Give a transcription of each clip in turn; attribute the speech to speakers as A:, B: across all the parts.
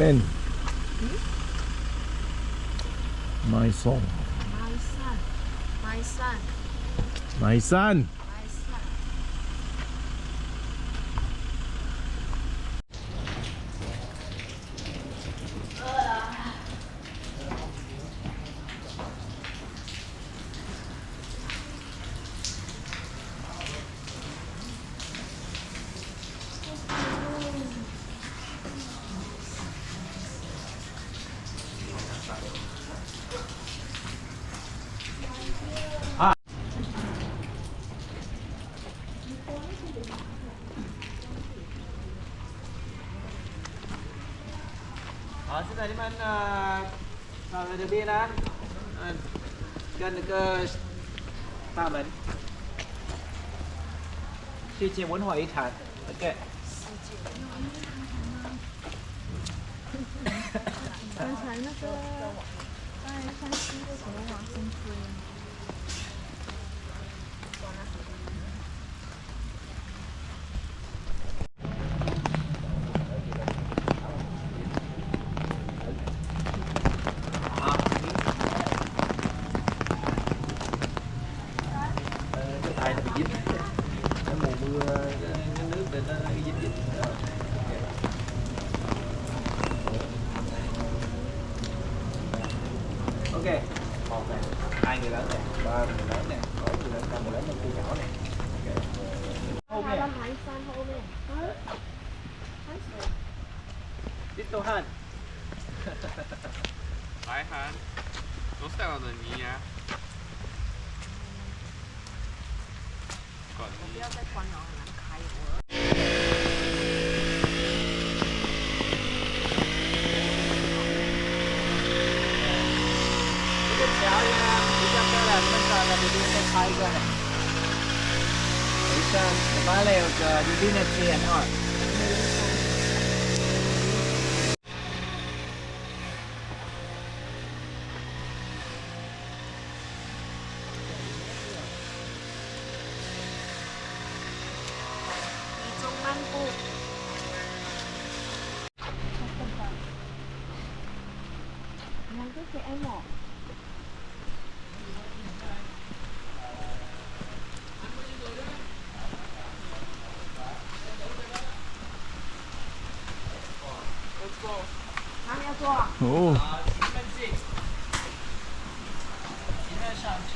A: Men, my son,
B: My son, my son,
A: my son.
B: my son.
C: Xin thầy mình vào được bia đó gần được ta mình khi chị muốn hỏi ít hạt ok
B: 刚才那个在山西的时候往生吹。
C: Ai nó bị dính cái mùa mưa cái nước để nó dính dính ok một này 2 người lớn này, 3 người lớn này, 4 người lớn, 5 người lớn, 5 người nhỏ này. Hôm nay.
B: Hải sản后面。海水。
C: Tiếp tục hơn.
D: Hải sản. Nó sao là nhỉ à? Còn
B: 不要再关了，很难开火。
C: Tiếp theo nha, tiếp theo là mình sẽ là đi cái khai cơ này. Đấy sao? Ba lều đi này tiền thôi.
B: 中漫步。两个给 M。哪里要坐？
A: 哦，
C: 现在上车。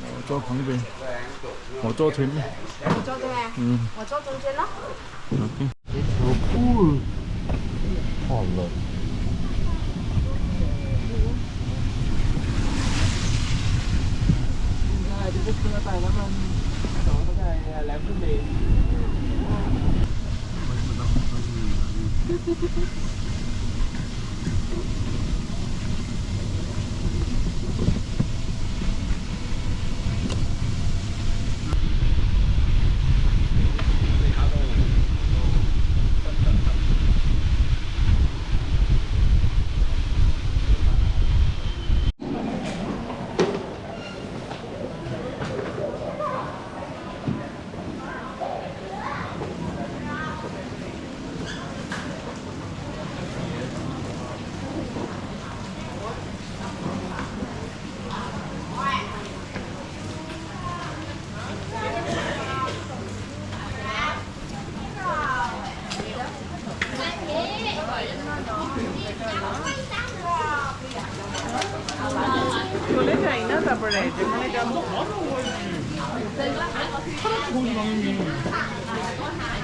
A: 我坐旁边，我坐前面。
B: 你坐这边。
A: 嗯。
B: 我坐中间咯。
A: 好了。
C: Cái cơ tài lắm anh. Đó cái này làm cái gì?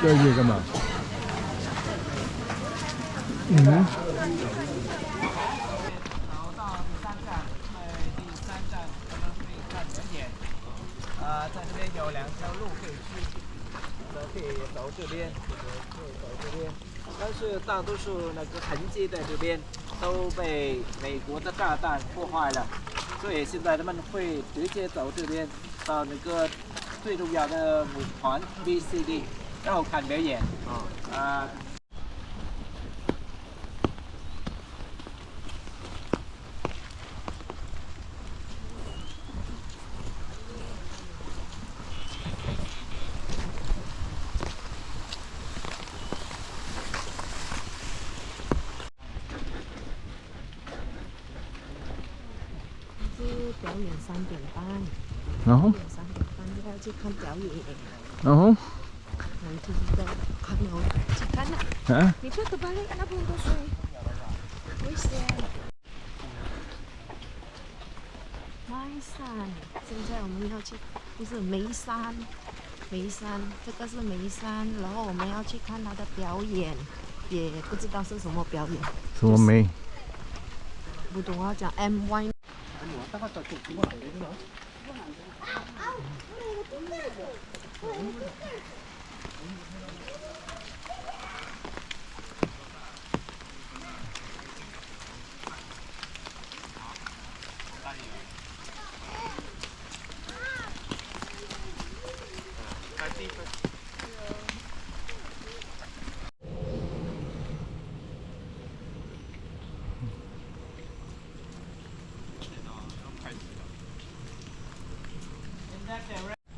A: 这是干嘛？嗯。
C: 然后到第3站，第3站我们可以看表演。在这边有2条路可以去，可以走这边，可以走这边。但是大多数那个痕迹在这边都被美国的炸弹破坏了，所以现在他们会直接走这边到那个最重要的舞团 BCD， 然后看表演。
B: 是表演3点半。
A: 然后，
B: 3点半要去看表演。
A: 然后，
B: 我不知道，看了去看了。
A: 啊，
B: 你不得吧？那边都水，危险。迈山，现在我们要去，不是眉山，眉山，这个是眉山，然后我们要去看他的表演，也不知道是什么表演。
A: 什么梅？
B: 普通话讲 MY。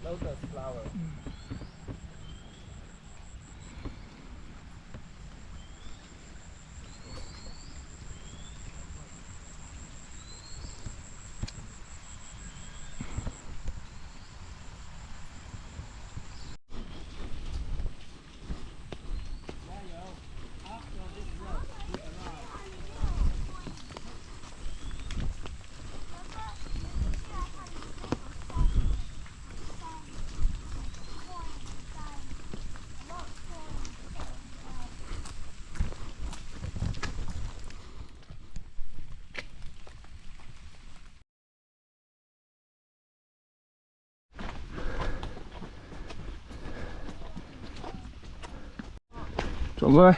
C: Lotus flower.
A: 走过来。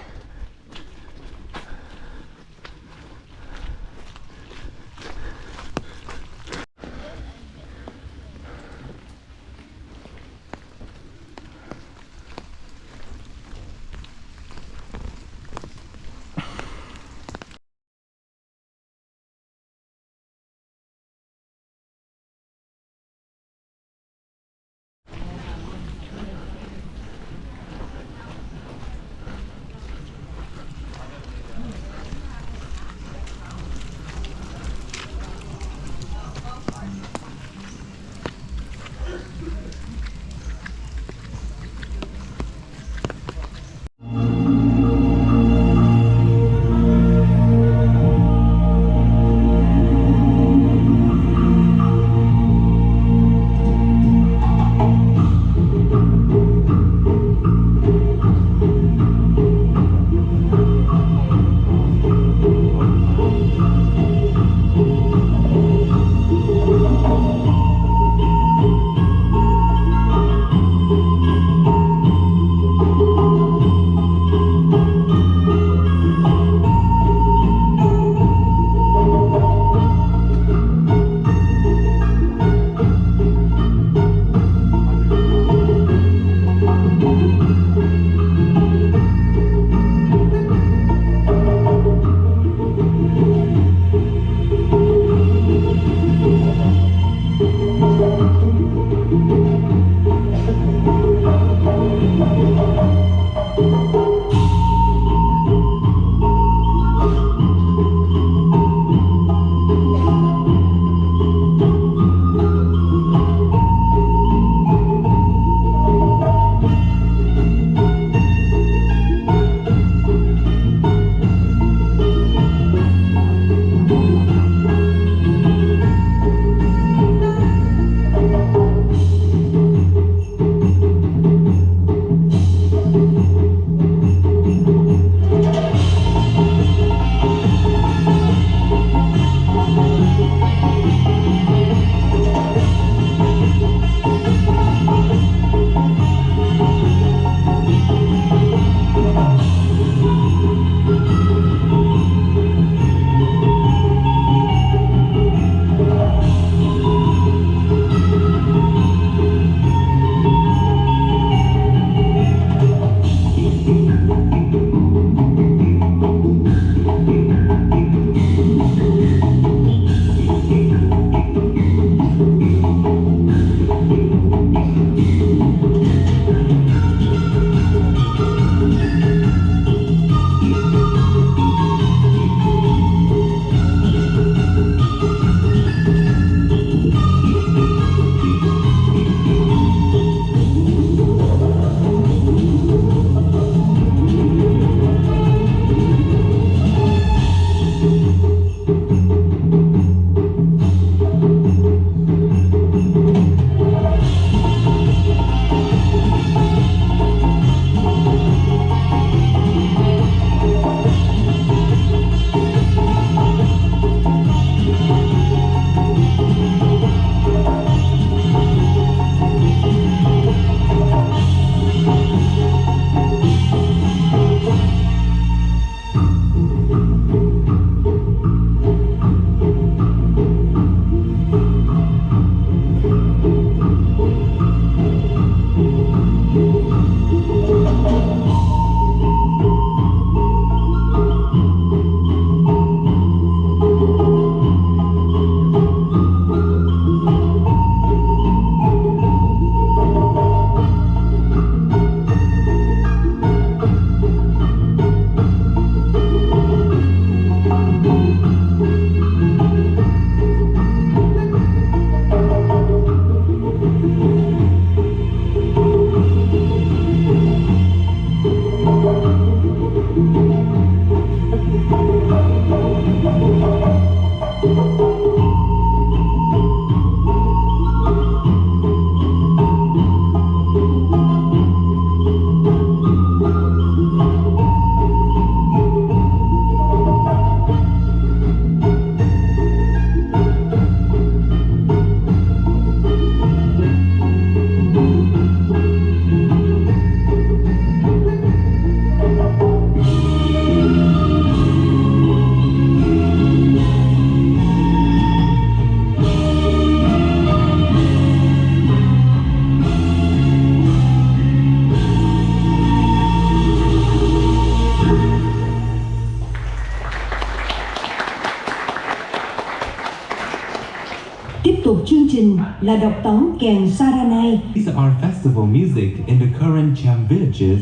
E: tục chương trình là độc tấu kèn Saranai.
F: These are festival music in the current Cham villages.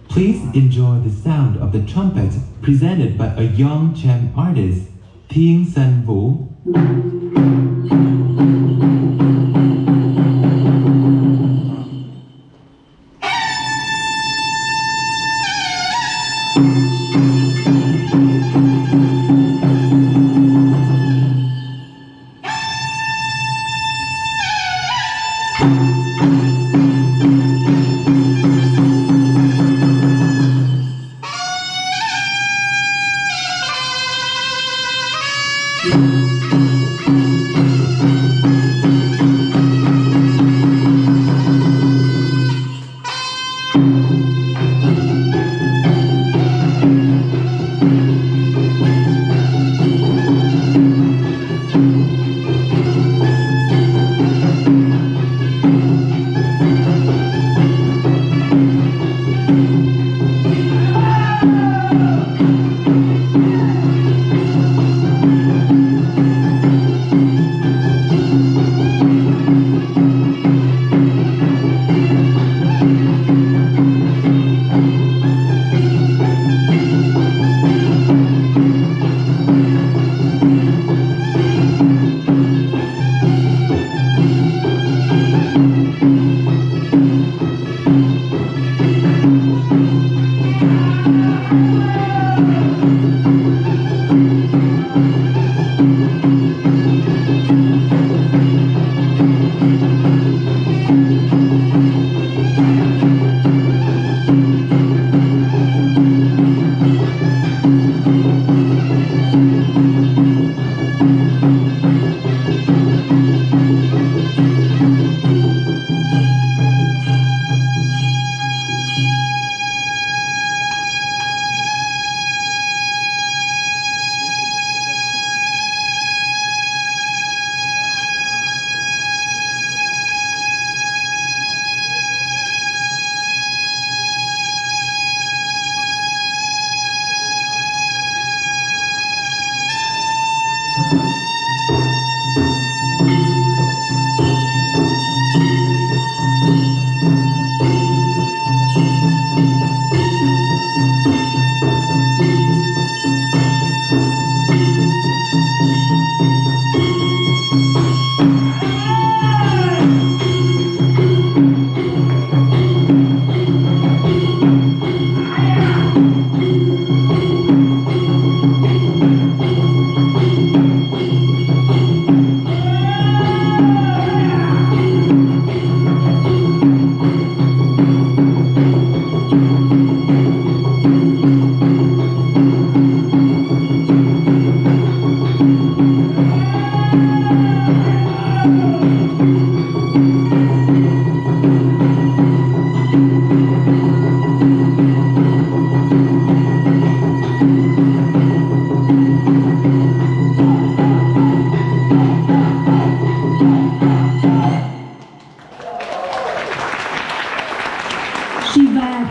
F: Please enjoy the sound of the trumpet presented by a young Cham artist, Thiên San Vũ.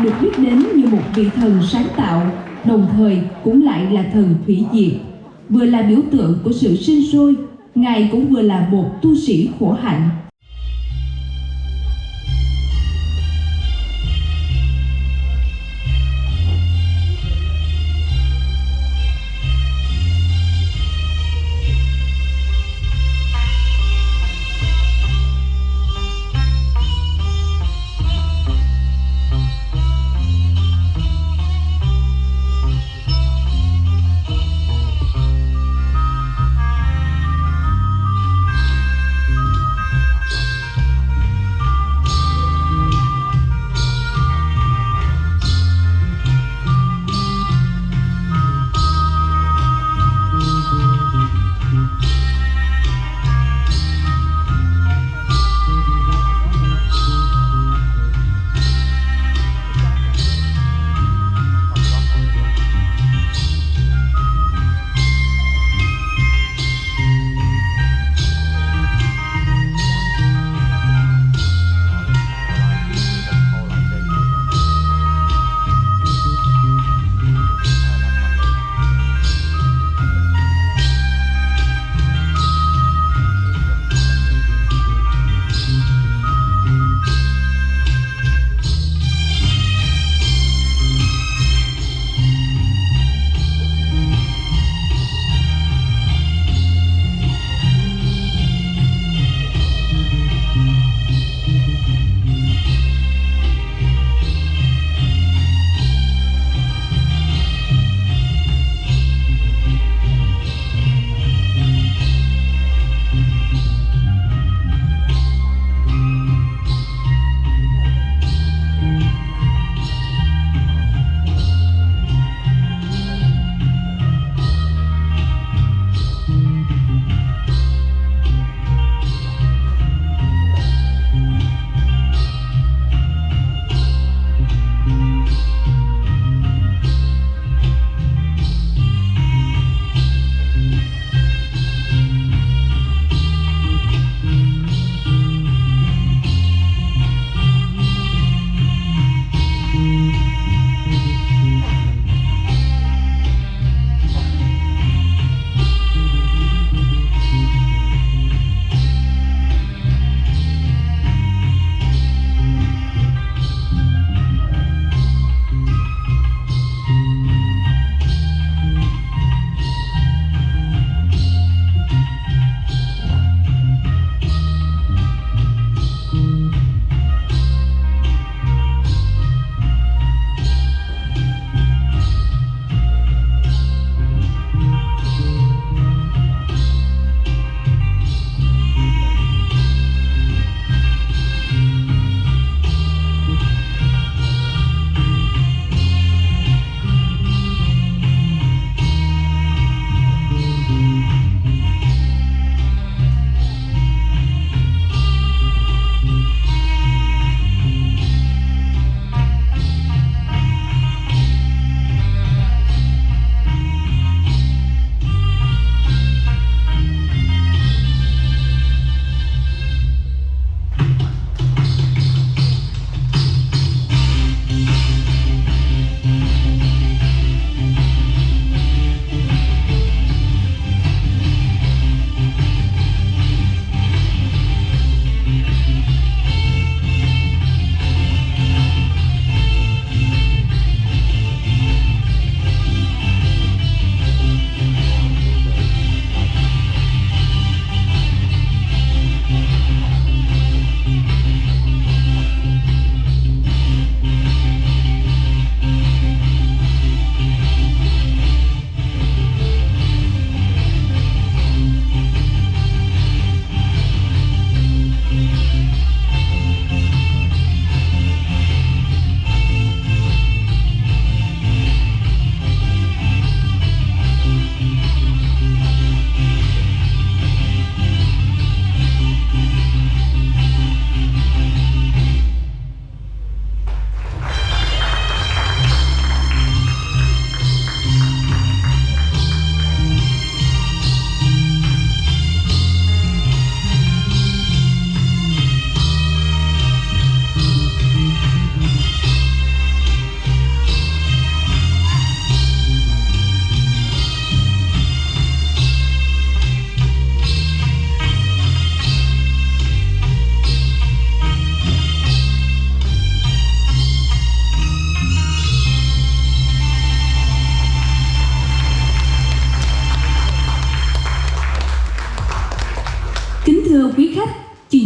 E: được biết đến như một vị thần sáng tạo, đồng thời cũng lại là thần hủy diệt. Vừa là biểu tượng của sự sinh sôi, Ngài cũng vừa là một tu sĩ khổ hạnh.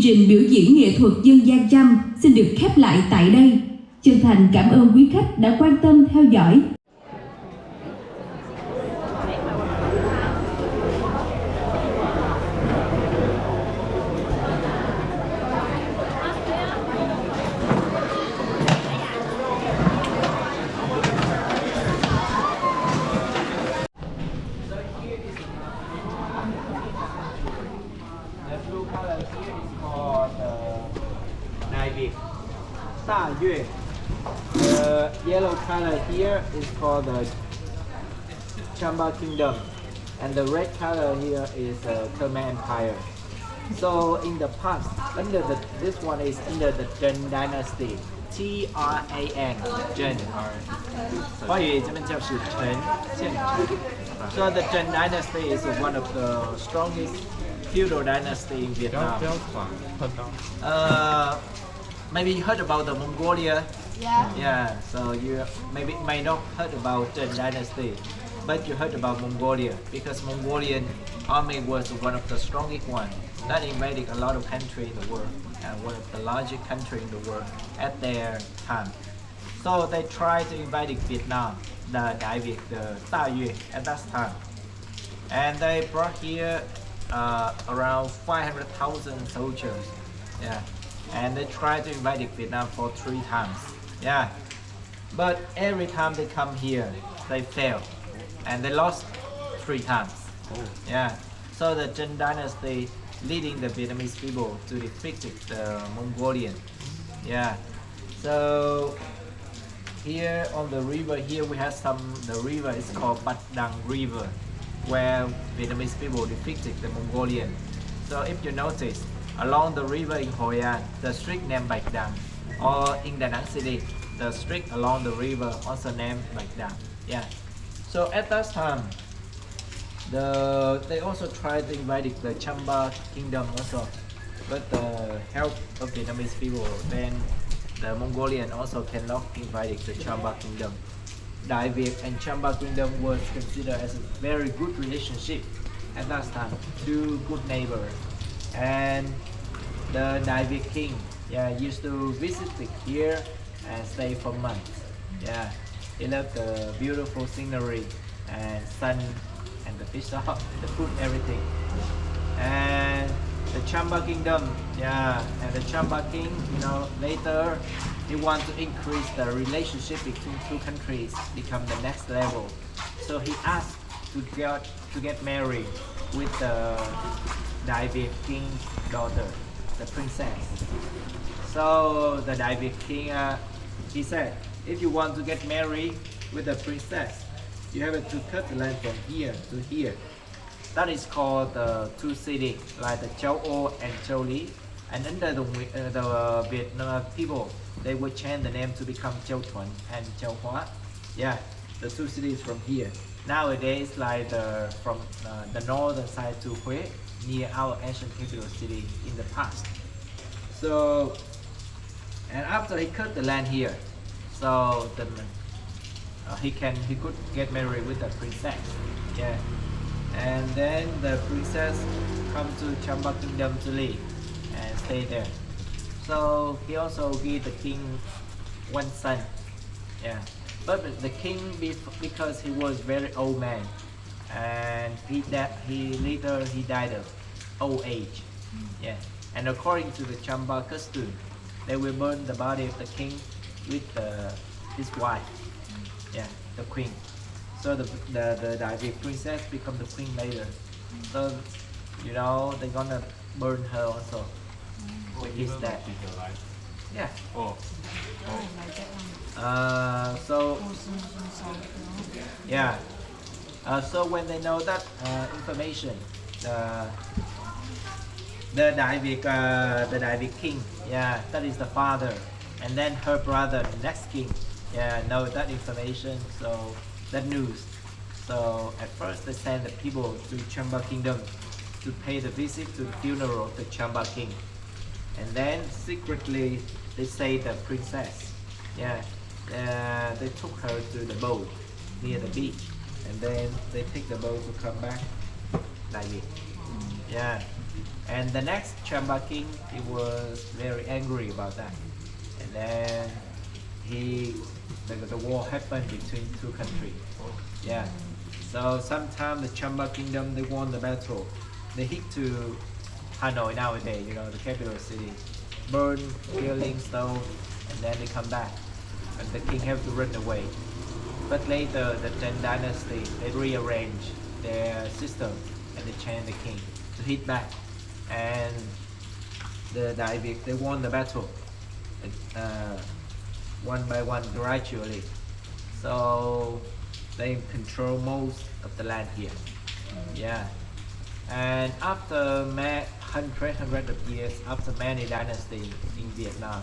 E: trình biểu diễn nghệ thuật dân gian Chăm xin được khép lại tại đây. Chân thành cảm ơn quý khách đã quan tâm theo dõi.
C: The blue color here is called Nai Việt, Da Yue. The yellow color here is called the Chamba Kingdom, and the red color here is Khmer Empire. So in the past, this one is under the Zhen Dynasty, T-R-A-N, Zhen. 华语这边就是陈建成。So the Zhen Dynasty is one of the strongest feudal dynasty in
D: 不
C: Vietnam.
D: 要转碰到。
C: Maybe you heard about the Mongolia.
B: Yeah.
C: Yeah. So you maybe may not heard about Zhen Dynasty, but you heard about Mongolia because Mongolian army was one of the strongest one that invaded a lot of country in the world and one of the largest country in the world at their time. So they tried to invade Vietnam, the Đại Việt, the Da Yue at that time, and they brought here around 500,000 soldiers. Yeah, and they tried to invade Vietnam for 3 times. Yeah, but every time they come here, they fail, and they lost 3 times. Yeah, so the Zhen Dynasty leading the Vietnamese people to defeat the Mongolian. Yeah, so here on the river, here we have the river is called Bạch Đằng River, where Vietnamese people defeated the Mongolian. So if you notice, along the river in Hội An, the street named Bạch Đằng, or in Da Nang City, the street along the river also named Bạch Đằng. Yeah. So at that time, they also tried to invade the Chamba Kingdom also, but the help of Vietnamese people, then the Mongolian also cannot invade the Chamba Kingdom. Đại Việt and Chamba Kingdom was considered as a very good relationship at that time, two good neighbors. And the Đại Việt king, used to visit here and stay for months. Yeah, he loved the beautiful scenery and sun and the fish shop, the food, everything. And the Chamba Kingdom, and the Chamba king, later he wanted to increase the relationship between two countries, become the next level. So he asked to get married with the Đại Việt king's daughter, the princess. So the Đại Việt king, he said, if you want to get married with the princess, you have to cut the land from here to here. That is called the two cities, like the Châu O and Châu Lý. And under the Vietnam people, they would change the name to become Châu Thuận and Châu Hóa. Yeah, the two cities from here. Nowadays, like from the northern side to Huế, near our ancient capital city in the past. So, and after he cut the land here, so he could get married with the princess. Yeah, and then the princess come to Chamba Kingdom to live and stay there. So he also gave the king one son. Yeah, but the king, because he was very old man, and he died of old age. Yeah, and according to the Chamba custom, they will burn the body of the king with his wife. Yeah, the queen. So the Đại Việt princess become the queen later. So they're gonna burn her also with his death. Yeah.
D: Oh.
C: So yeah. So when they know that information, the Đại Việt king, that is the father, and then her brother, the next king, know that information. So that news. So at first they send the people to Chamba Kingdom to pay the visit to the funeral of the Chamba king, and then secretly they say the princess. They took her to the boat near the beach, and then they take the boat to come back Đại Việt. Yeah. And the next Champa king, he was very angry about that. And then the war happened between two countries. Yeah. So sometime the Champa kingdom, they won the battle. They hit to Hanoi nowadays, the capital city. Burn, killing, stone, and then they come back. And the king have to run away. But later, the Tang dynasty, they rearrange their system and they change the king to hit back. And the Đại Việt, they won the battle one by one gradually. So they control most of the land here. Yeah. And after hundred of years, after many dynasties in Vietnam,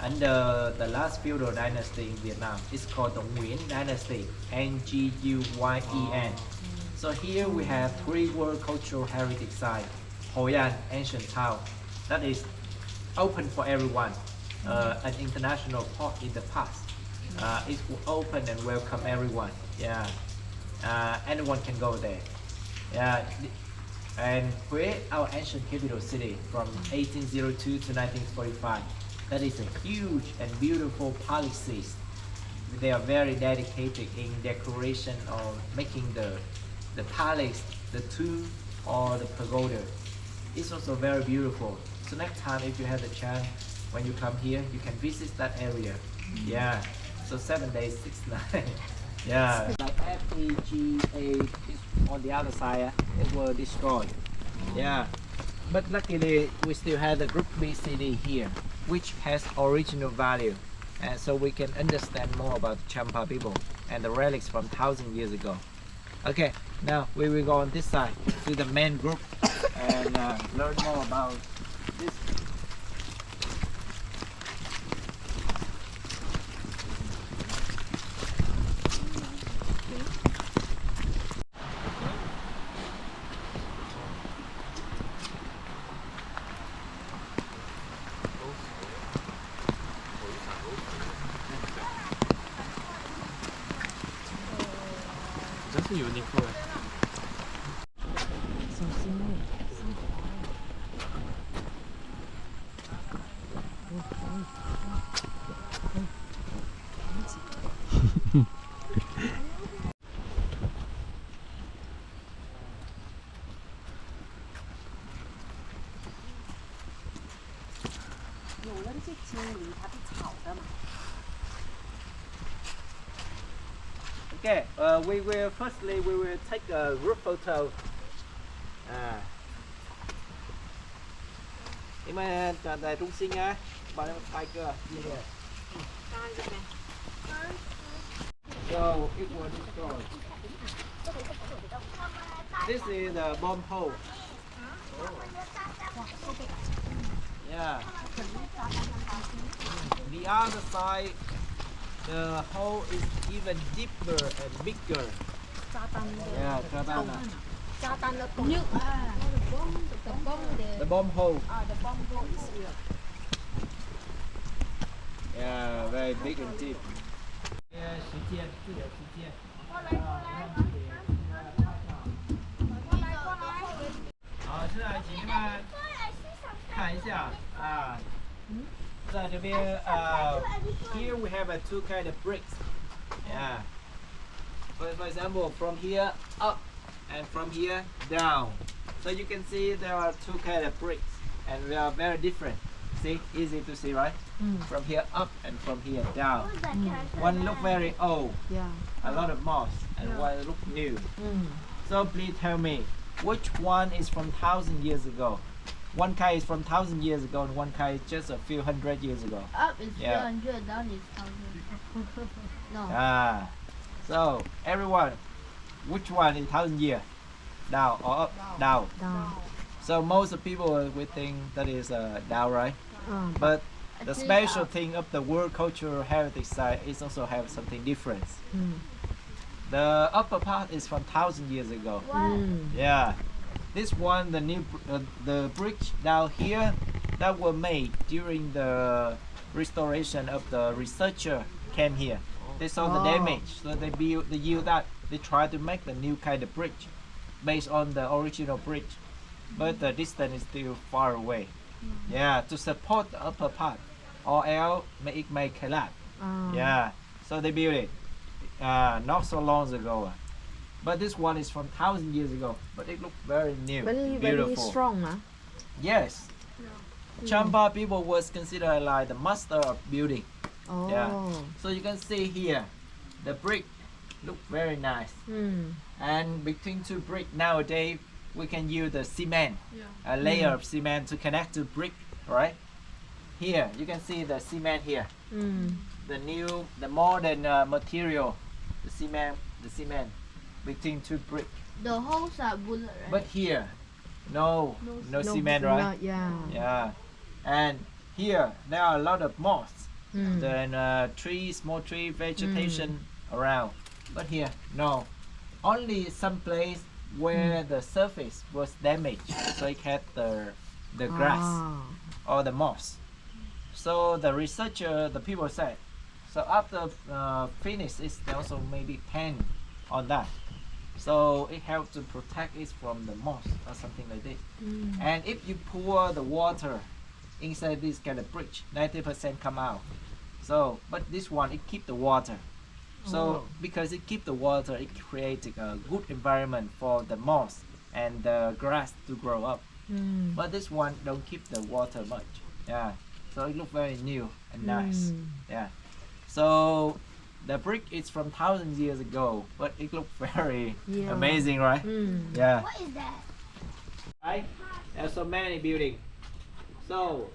C: under the last feudal dynasty in Vietnam, it's called the Nguyen dynasty, Nguyen. So here we have 3 World Cultural Heritage Sites. Hoi An, ancient town, that is open for everyone. An international port in the past. It will open and welcome everyone. Yeah, anyone can go there. Yeah, and Huế, our ancient capital city, from 1802 to 1945. That is a huge and beautiful palaces. They are very dedicated in decoration or making the palace, the tomb or the pagoda. It's also very beautiful. So next time if you have the chance, when you come here, you can visit that area. Yeah. So 7 days, 6 nights. Yeah. Like FEGA on the other side, it will destroy. Yeah. But luckily, we still have the Group B city here, which has original value. And so we can understand more about the Champa people and the relics from 1,000 years ago. Okay, now we will go on this side to the main group and learn more about this. Okay, we will take a group photo. Em ơi, tại trung sinh á, bạn em tay cơ. So it was destroyed. This is the bomb hole. Yeah. The other side, the hole is even deeper and bigger. Yeah, the bomb hole.
B: The bomb hole is here.
C: Yeah, very big and deep. Yeah, 好，现在请你们看一下啊，在这边here we have 2 kind of bricks. Yeah. For example, from here up and from here down. So you can see there are 2 kind of bricks, and they are very different. See, easy to see, right? From here up and from here down. One look very old, a lot of moss, and one look new. So please tell me, which one is from 1,000 years ago? One kind is from 1,000 years ago, and one kind is just a few hundred years ago.
G: Up is 100, down is 1,000. No.
C: Ah, so everyone, which one is 1,000 years? Down or up? Down. So most of people will think that is down, right? But the special thing of the World Cultural Heritage Site is also have something different. The upper part is from 1,000 years ago. Yeah, this one, the bridge down here, that were made during the restoration of the researcher came here. They saw the damage, so they use that. They try to make the new kind of bridge. based on the original bridge, but the distance is still far away. Yeah, to support the upper part, or else it may collapse. Yeah, so they built it not so long ago. But this one is from 1,000 years ago, but it looks very new,
B: Very
C: beautiful.
B: strong, huh?
C: Yes. Champa people was considered like the master of building.
B: Oh.
C: Yeah. So you can see here, the brick look very nice. And between two brick nowadays, we can use the cement, a layer of cement to connect to brick, right? Here you can see the cement here. The modern material, the cement between two brick.
G: The holes are bullet, right?
C: But here, no cement, right? Yeah. And here there are a lot of moss, then small tree vegetation around. But here, no. Only some place where the surface was damaged, so it had the grass or the moss. So the researcher, the people said, so after finish, it's also maybe paint on that. So it helps to protect it from the moss or something like this. And if you pour the water inside this kind of bridge, 90% come out. So, but this one, it keep the water. So because it keep the water, it creates a good environment for the moss and the grass to grow up. But this one don't keep the water much. Yeah. So it looks very new and nice. Yeah. So the brick is from 1,000 years ago, but it looks very amazing, right? Yeah.
G: What is that?
C: Right? There's so many buildings. So,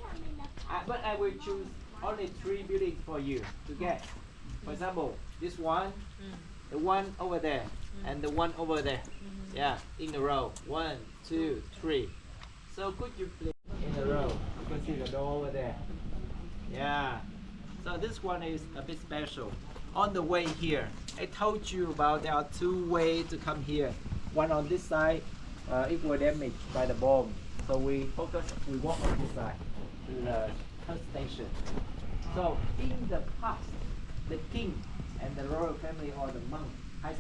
C: but I will choose only 3 buildings for you to get. For example, this one, the one over there, and the one over there. Yeah, in a row. 1, 2, 3. So could you please in a row? You can see the door over there. Yeah. So this one is a bit special. On the way here, I told you about there are 2 ways to come here. One on this side, it was damaged by the bomb. So we walk on this side to the first station. So in the past, the king and the royal family or the monk, high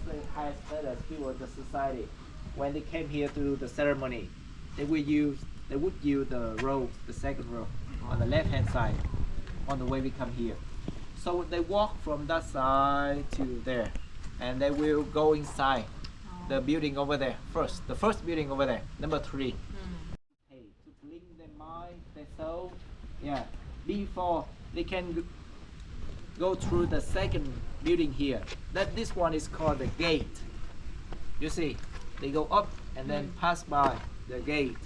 C: status people of the society, when they came here to do the ceremony, they would use the row, the second row, on the left hand side, on the way we come here. So they walk from that side to there, and they will go inside the building over there first. The first building over there, number 3. Hey, to clean their mind, their soul, yeah, before they can go through the second building here. This one is called the gate. You see, they go up and then pass by the gate,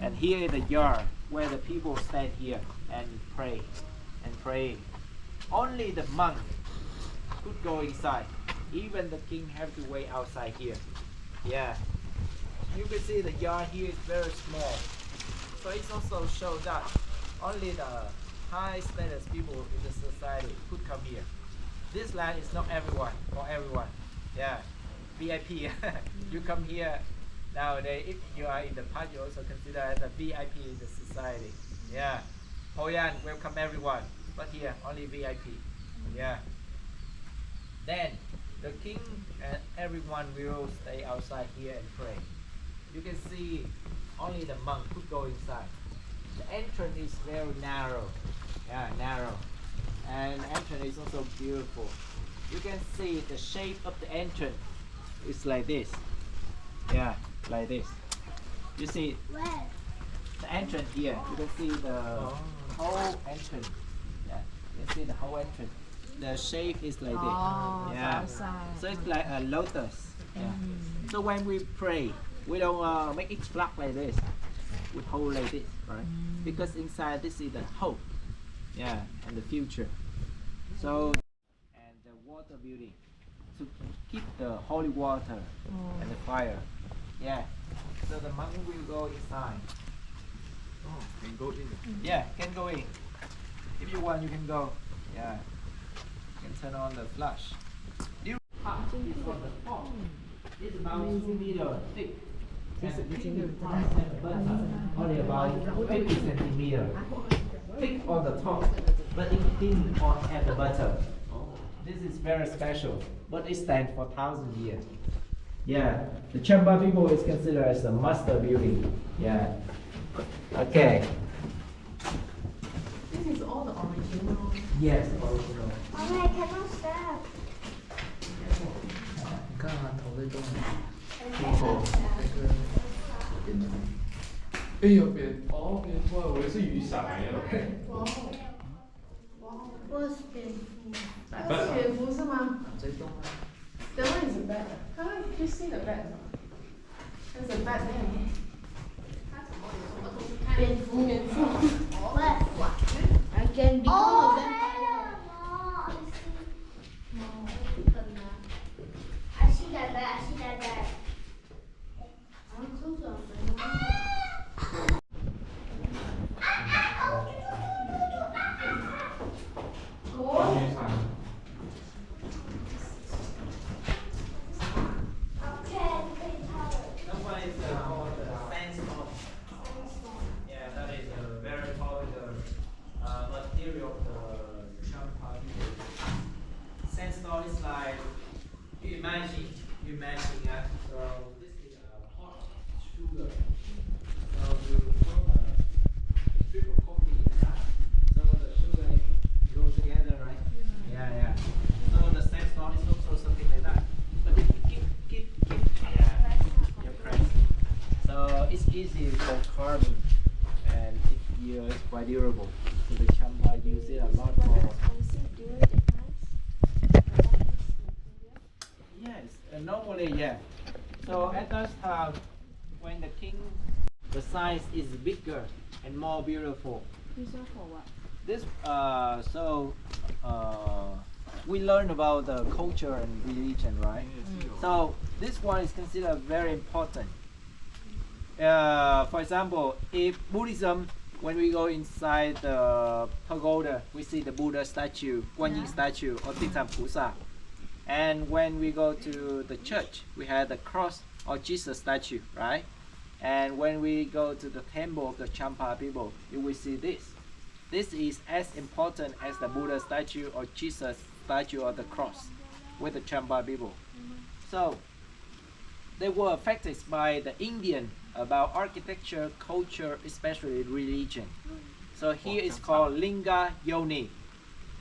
C: and here is the yard where the people stand here and pray. Only the monk could go inside. Even the king have to wait outside here. Yeah. You can see the yard here is very small. So it also shows that only the high status people in the society could come here. This land is not for everyone. Yeah. VIP. You come here nowadays, if you are in the past, you also consider as a VIP in the society. Yeah. Hoi An welcome everyone. But here only VIP. Yeah. Then the king and everyone will stay outside here and pray. You can see only the monk could go inside. The entrance is very narrow. Yeah, narrow. And the entrance is also beautiful. You can see the shape of the entrance is like this. Yeah, like this. You see
G: Where?
C: the entrance here. You can see the whole entrance. Yeah, you can see the whole entrance. The shape is like this. Yeah. So it's like a lotus. Yeah. So when we pray, we don't make it flat like this. We hold like this, right? Because inside this is the hope. Yeah, and the future. So and the water building to keep the holy water and the fire. Yeah. So the monk will go inside.
A: Oh, can go in.
C: Yeah, can go in. If you want, you can go. Yeah. You can turn on the flash. This is on the top. It's about 2 meters thick. And the kitchen only about 50 centimeters thick on the top, but it thin at the bottom. This is very special, but it stands for 1,000 years. Yeah, the Champa people is considered as the master building. Yeah. Okay.
B: This is all the original.
C: Yes, original.
G: Mommy, I cannot step.
C: 你看啊，头在动。
A: 哎呦，别拖，我以为是雨伞来了。
G: 我是蝙蝠。
B: 蝙蝠是吗？
C: 在动啊。
B: That one is a bat. How did you see the bat? There's a bat there. 它怎么有什么东西看？蝙蝠。蝙蝠。
G: I can become a vampire. I see that bat. I see that bat. I'm so sorry.
C: That one is called sandstone. Yeah, that is a very popular material of the Champa people. Sandstone is like, you imagine, yeah. So this is a pot of sugar. So you put a strip of coffee inside. So the sugar goes together, right? Yeah. So the sandstone is also something like that. But if you keep, yeah, you press. So it's easy for carving, and it's quite durable. So the Champa use it a lot for. Yes, normally, yeah. So at that time, when the king, the size is bigger and more beautiful.
B: This one for what?
C: This, we learn about the culture and religion, right? So this one is considered very important. For example, if Buddhism, when we go inside the pagoda, we see the Buddha statue, Guanyin statue, or Titan Pusa. And when we go to the church, we have the cross or Jesus statue, right? And when we go to the temple of the Champa people, you will see this. This is as important as the Buddha statue or Jesus statue or the cross with the Champa people. So they were affected by the Indian about architecture, culture, especially religion. So here is called Linga Yoni.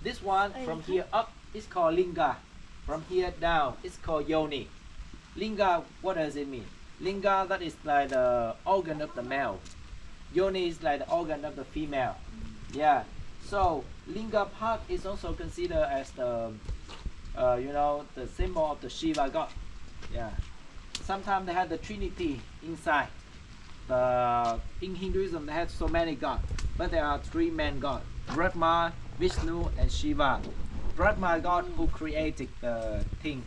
C: This one from here up is called Linga. From here down it's called Yoni. Linga, what does it mean? Linga, that is like the organ of the male. Yoni is like the organ of the female. Yeah. So Linga part is also considered as the the symbol of the Shiva god. Yeah. Sometimes they have the Trinity inside. In Hinduism they have so many gods, but there are three main gods: Brahma, Vishnu, and Shiva. Brahma god who created the thing,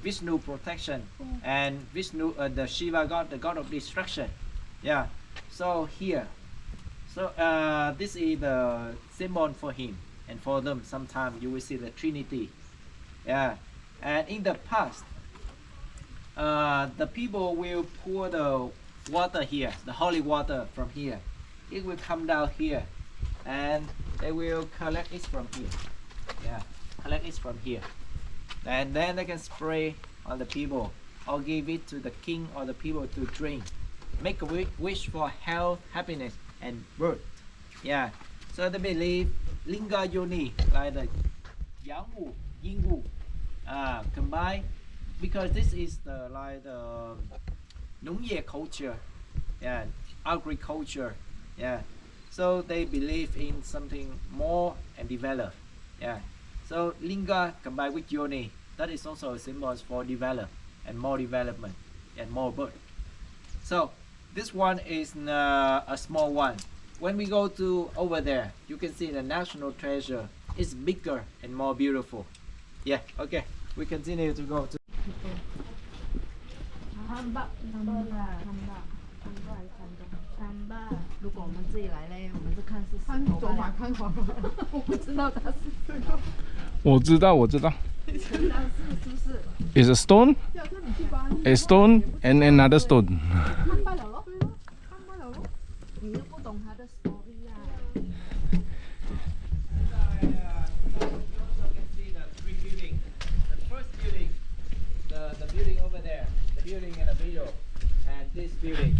C: Vishnu protection, and Vishnu the Shiva god, the god of destruction. Yeah. So here, this is the symbol for him, and for them sometimes you will see the Trinity. Yeah. And in the past, the people will pour the water here, the holy water from here. It will come down here, and they will collect it from here. Yeah, collect it from here, and then they can spray on the people or give it to the king or the people to drink. Make a wish for health, happiness, and birth. Yeah, so they believe Linga Yoni, like the Yang Wu, Yin Wu, combined, because this is the like the 农业 culture, yeah, agriculture, yeah. So they believe in something more and develop, yeah. So Linga combined with Yoni, that is also a symbol for develop and more development and more birth. So this one is a small one. When we go to over there, you can see the national treasure is bigger and more beautiful. Yeah, okay, we continue to go to.
B: 如果我们自己来嘞，我们是看是石头走马看花，我不知道它是什么。
A: 我知道。
B: 是不是？
A: It's a stone, a stone, and another stone.
B: 看罢了咯，看罢了咯。你又不懂它的 story 啊。
C: You also can see the three buildings. The first building, the building over there, the middle, and this building.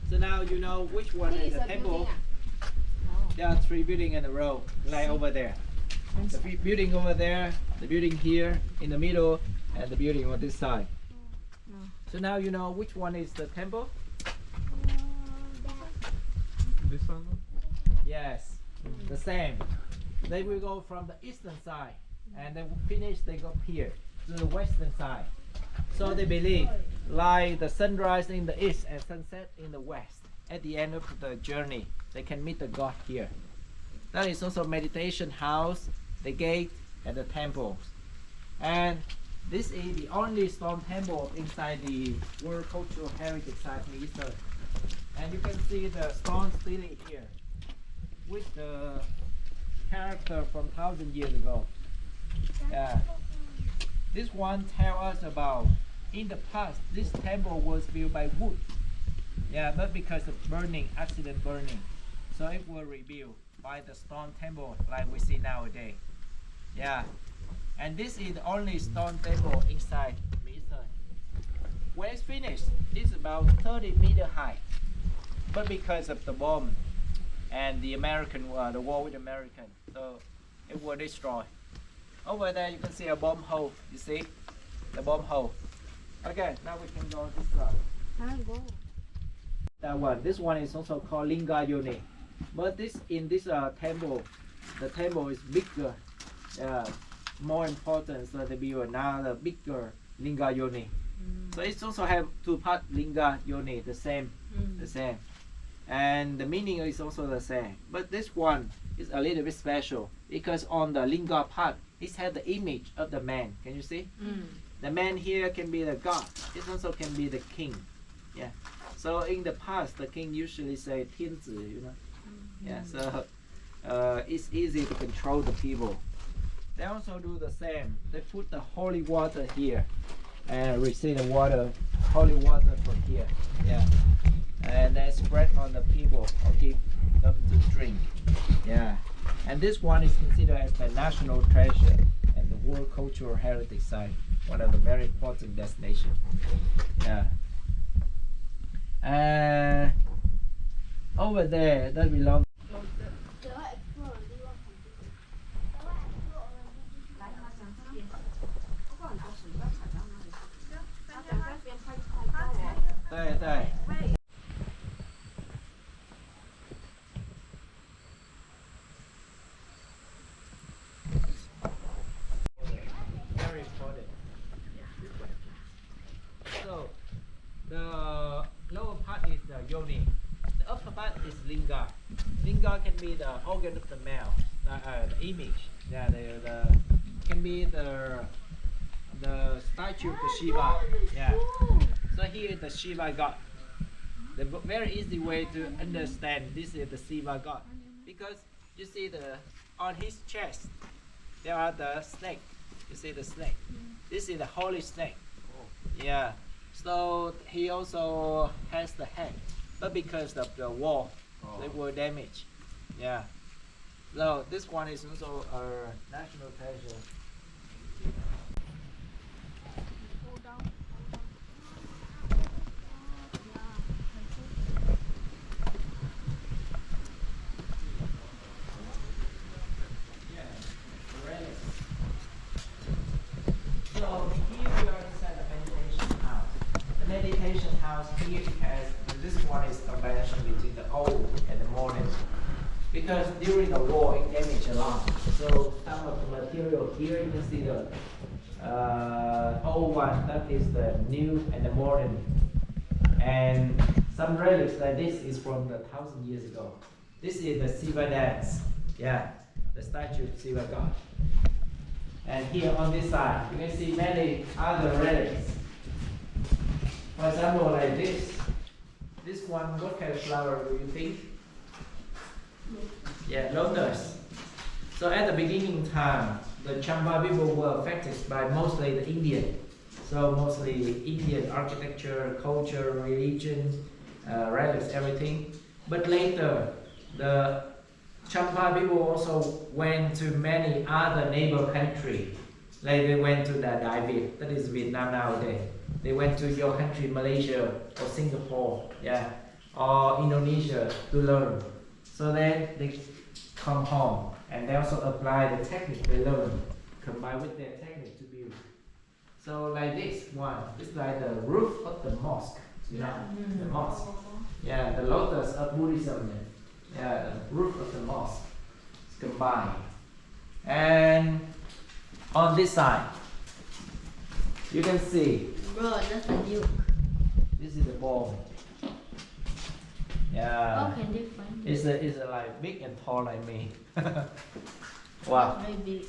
C: So now you know which one is the temple. There are 3 buildings in a row, like over there. The building over there, the building here in the middle, and the building on this side. So now you know which one is the temple?
D: This one?
C: Yes, the same. They will go from the eastern side, and they will finish, they go here to the western side. So they believe, like the sunrise in the east and sunset in the west, at the end of the journey, they can meet the God here. That is also meditation house, the gate, and the temples. And this is the only stone temple inside the World Cultural Heritage Site in Eastern. And you can see the stone still here, with the character from 1,000 years ago. Yeah. This one tells us about, in the past, this temple was built by wood. Yeah, but because of burning, accident burning, so it was rebuilt by the stone temple like we see nowadays. Yeah, and this is the only stone temple inside Eastern. When it's finished, it's about 30 meters high. But because of the bomb and the war with American, so it was destroyed. Over there you can see a bomb hole. You see the bomb hole. Okay, now we can go this side. That one. This one is also called Linga Yoni. But in this temple, the temple is bigger, more important. So there be another bigger Linga Yoni. So it also have 2 parts Linga Yoni, the same. And the meaning is also the same. But this one is a little bit special because on the Linga part, it has the image of the man. Can you see? The man here can be the god. It also can be the king. Yeah. So in the past, the king usually say 天子, you know. Yeah. So it's easy to control the people. They also do the same. They put the holy water here and receive the water, holy water from here. Yeah. And then spread on the people or give them to drink. Yeah. And this one is considered as the national treasure and the World Cultural Heritage Site, one of the very important destinations. Yeah. Over there, that belongs. Very important. So the lower part is the yoni. The upper part is linga. Linga can be the organ of the male, the image. Yeah, the can be the statue of the Shiva. Yeah. So here is the Shiva god. The very easy way to understand this is the Shiva god, because you see on his chest there are the snake. You see the snake. This is the holy snake. Yeah. So he also has the head, but because of the war, they were damaged. Yeah. So this one is also a national treasure. So here we are inside the meditation house. The meditation house here has, this one is a combination between the old and the modern. Because during the war it damaged a lot. So some of the material here you can see the old one, that is the new and the modern. And some relics like this is from the 1,000 years ago. This is the Shiva dance. Yeah, the statue of Shiva god. And here on this side, you can see many other relics. For example, like this. This one, what kind of flower do you think? Yeah, lotus. So at the beginning time, the Champa people were affected by mostly the Indian. So mostly Indian architecture, culture, religion, relics, everything. But later, the Champa people also went to many other neighbor countries. Like they went to the Đại Việt, that is Vietnam nowadays. they went to your country, Malaysia or Singapore, yeah, or Indonesia to learn. So then they come home and they also apply the technique they learn, combine with their technique to build. So like this one, it's like the roof of the mosque, you know, the mosque. Yeah, the lotus of Buddhism. Yeah, the roof of the mosque is combined. And on this side, you can see.
G: Bro, that's a nuke.
C: This is the bomb. Yeah.
G: How can they find it?
C: It's a like big and tall like me. Wow.
G: Very big.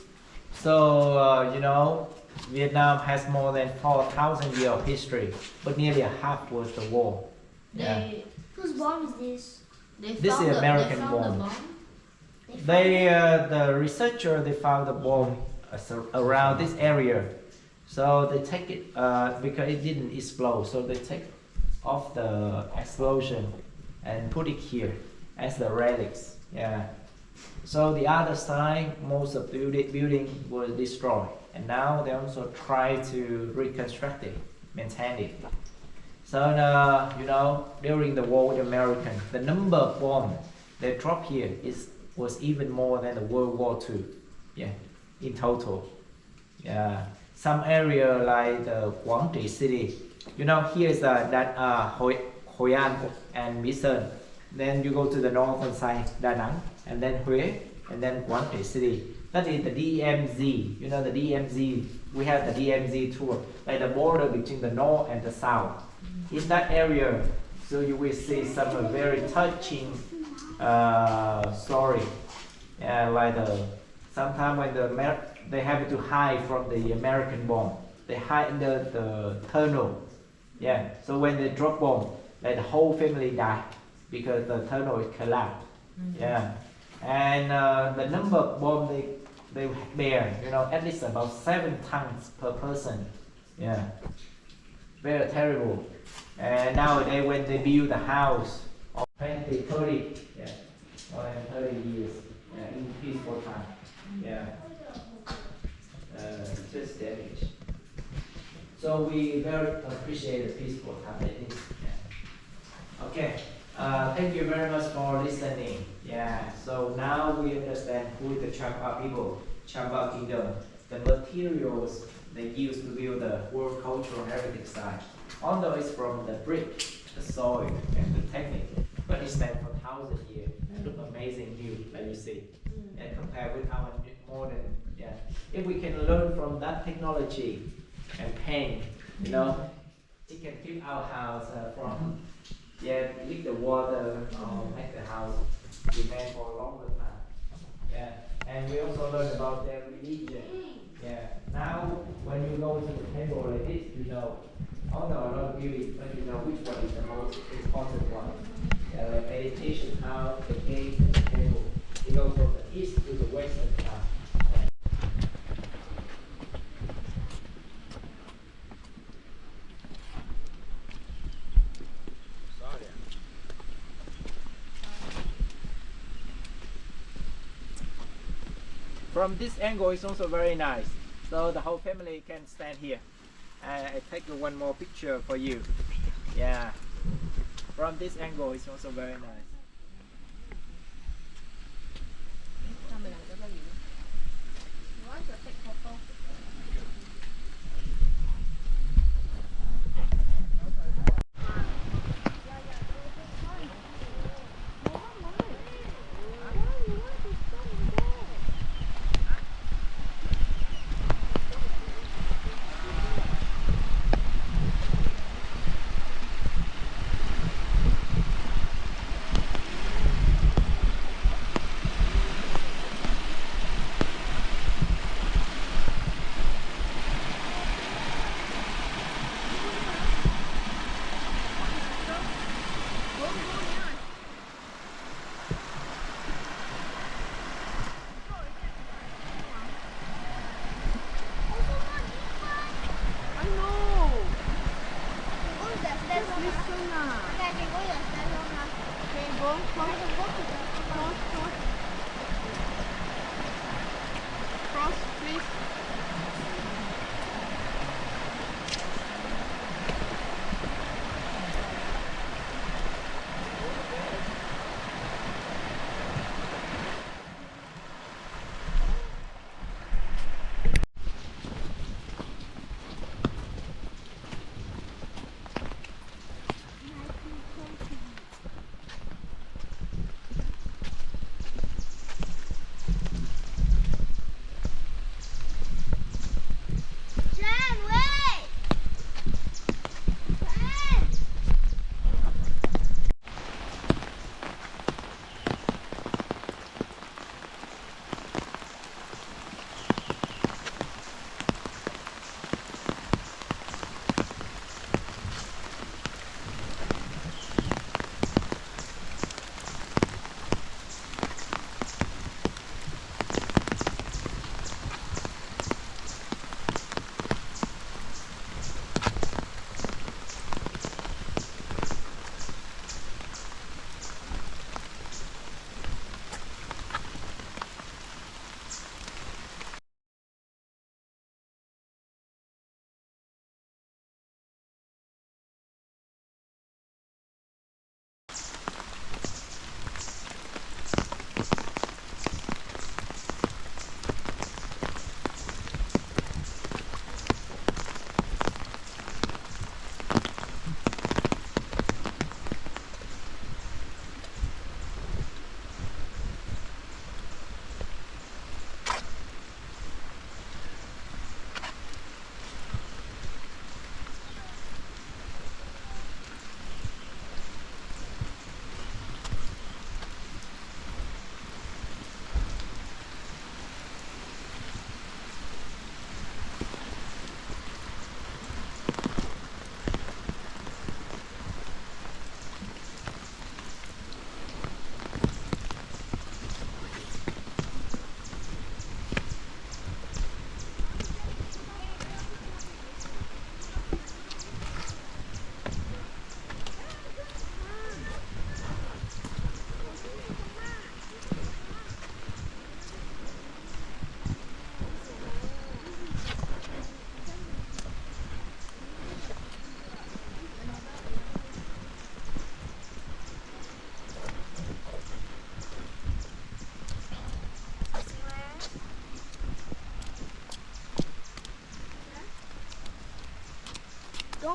C: So you know, Vietnam has more than 4,000 years of history, but nearly half was the war. Yeah.
G: Whose bomb is this?
C: This is American bomb. The researcher they found the bomb around this area, so they take it because it didn't explode, so they take off the explosion and put it here as the relics. Yeah. So the other side, most of the building was destroyed, and now they also try to reconstruct it, maintain it. So you know, during the war with American, the number of bombs they dropped here was even more than the World War II. Yeah, in total. Yeah, some area like the Quảng Trị city. You know, here is Hội An and Mỹ Sơn. Then you go to the northern side, Da Nang, and then Huế, and then Quảng Trị city. That is the DMZ. You know the DMZ. We have the DMZ tour, like the border between the north and the south. In that area, so you will see some very touching story. Yeah, like sometimes when they have to hide from the American bomb, they hide in the tunnel. Yeah, so when they drop bomb, like the whole family die because the tunnel is collapsed. Yeah, and the number of bomb they bear, you know, at least about 7 tons per person. Yeah, very terrible. And nowadays when they build a house of 20, 30, yeah, more than 30 years, yeah, in peaceful time, yeah, just damage. So we very appreciate the peaceful time like this. Yeah. Okay, thank you very much for listening. Yeah, so now we understand who is the Champa people, Champa kingdom, the materials they used to build the World Cultural Heritage Site. Although it's from the brick, the soil, and the technique, but it stands for 1,000 years. It looks amazing new, like you see. And compared with our modern, yeah. If we can learn from that technology and paint, you know, it can keep our house from, leak the water, make the house remain for a longer time. Yeah, and we also learn about their religion. Yeah, now when you go to the temple like this, you know, although a lot of beauty, but you know which one is the most important one. Yeah, like meditation house, the gate, and the temple. You go from the east to the western side. From this angle, it's also very nice. So the whole family can stand here. I take one more picture for you. Yeah. From this angle, it's also very nice.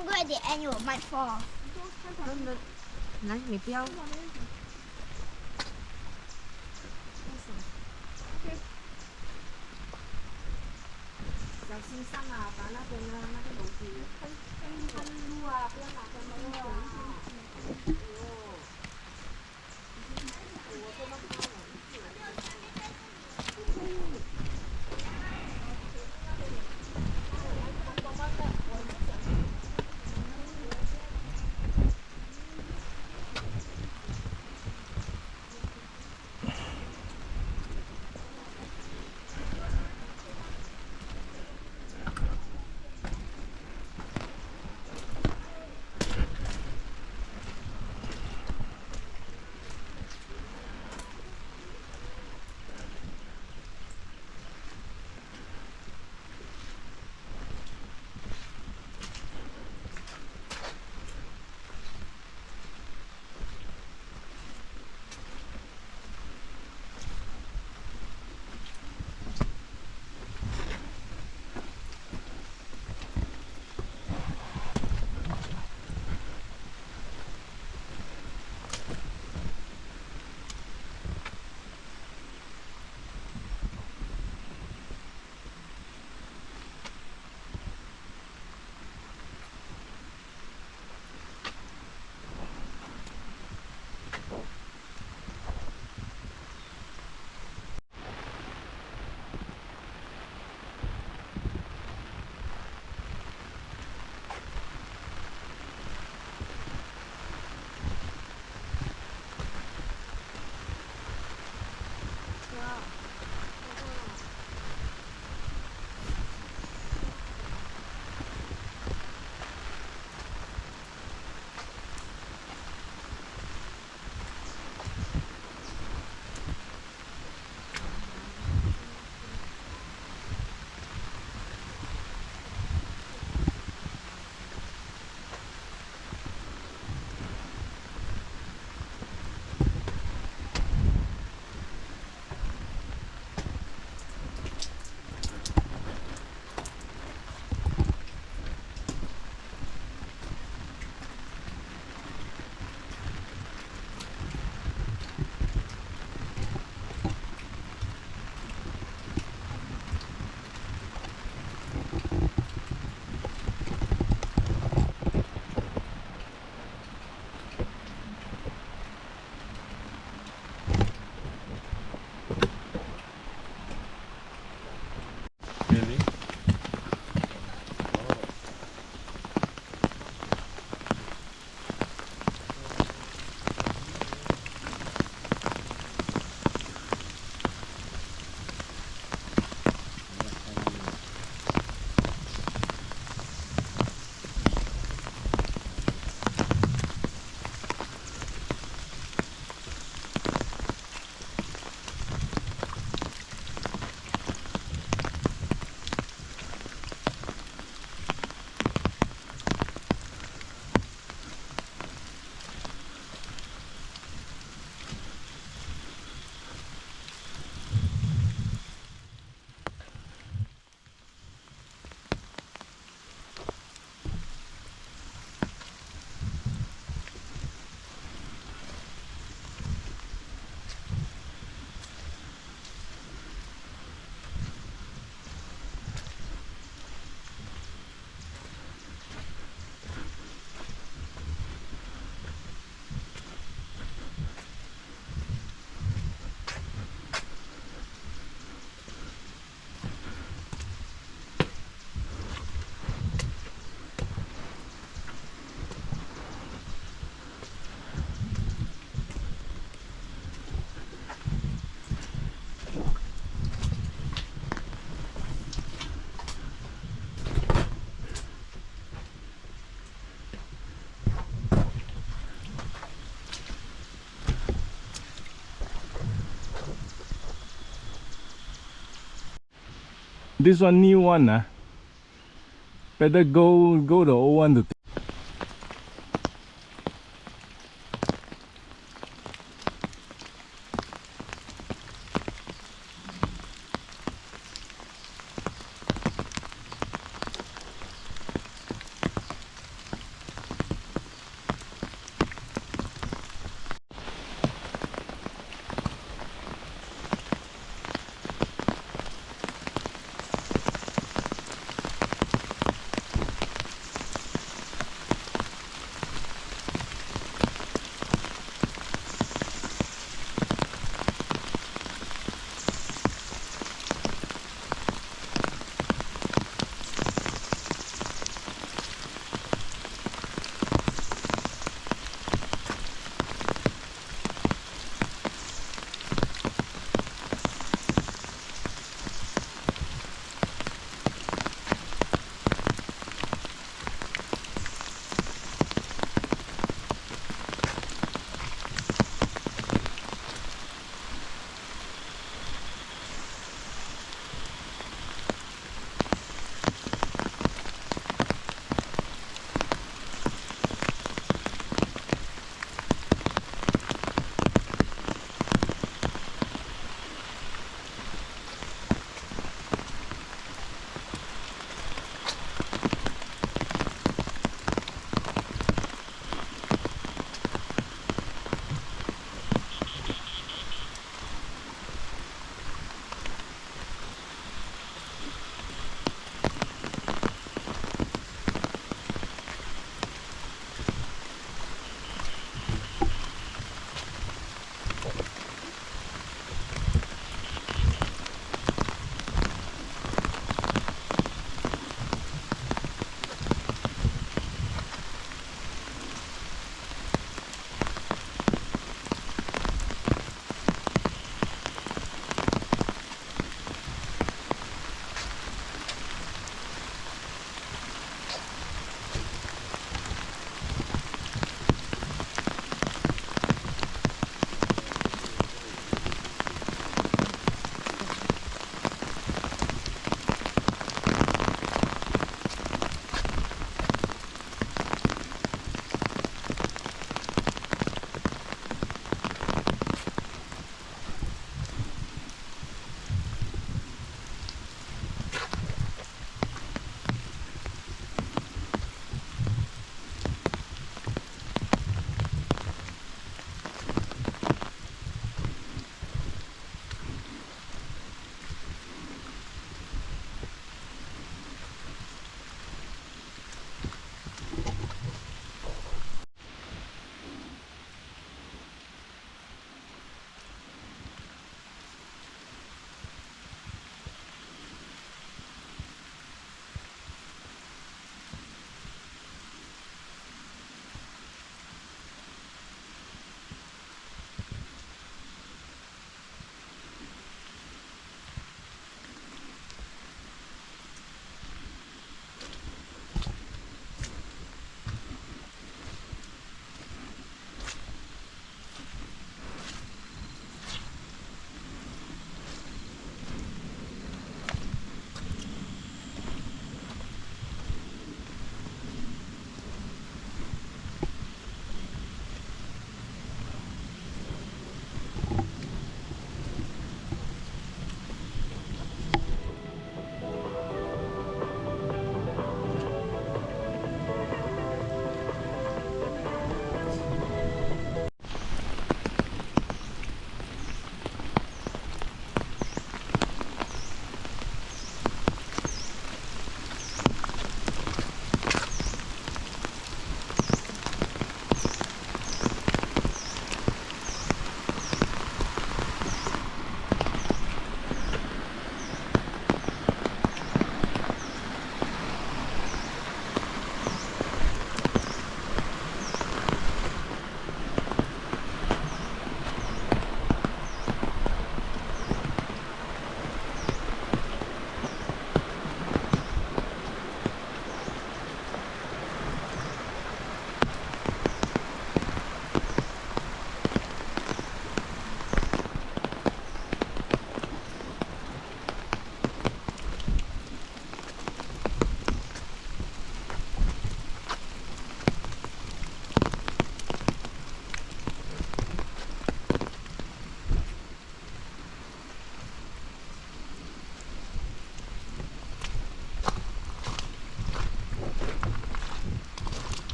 G: 冲快点，you might fall。
B: 真的，来，你不要。小心上啊，把那边的那个楼梯看路啊，不要拿着那个啊。
A: This one new one, better go the old one to.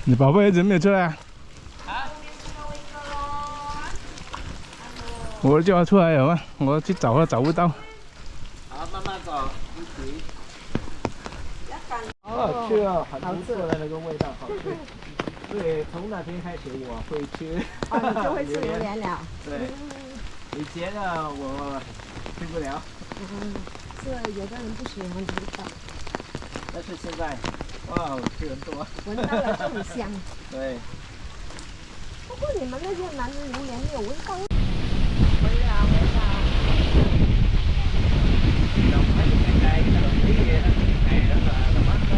A: 你宝贝一直没有出来啊？我叫他出来有吗？我去找他找不到。
C: 好，慢慢走，一起。好好吃哦，很不错的那个味道，好吃。对，从那天开始我会吃。
B: 哦，你就会吃榴莲了。
C: 对，以前呢我吃不了，
B: 是有的人不喜欢知道，
C: 但是现在，哇，吃很多。
B: 闻到了就很香。
C: 对。
B: 不过你们那些南的榴莲没有味道。
C: Đồng mấy cái cây cái đồng ý này rất là mắc đó.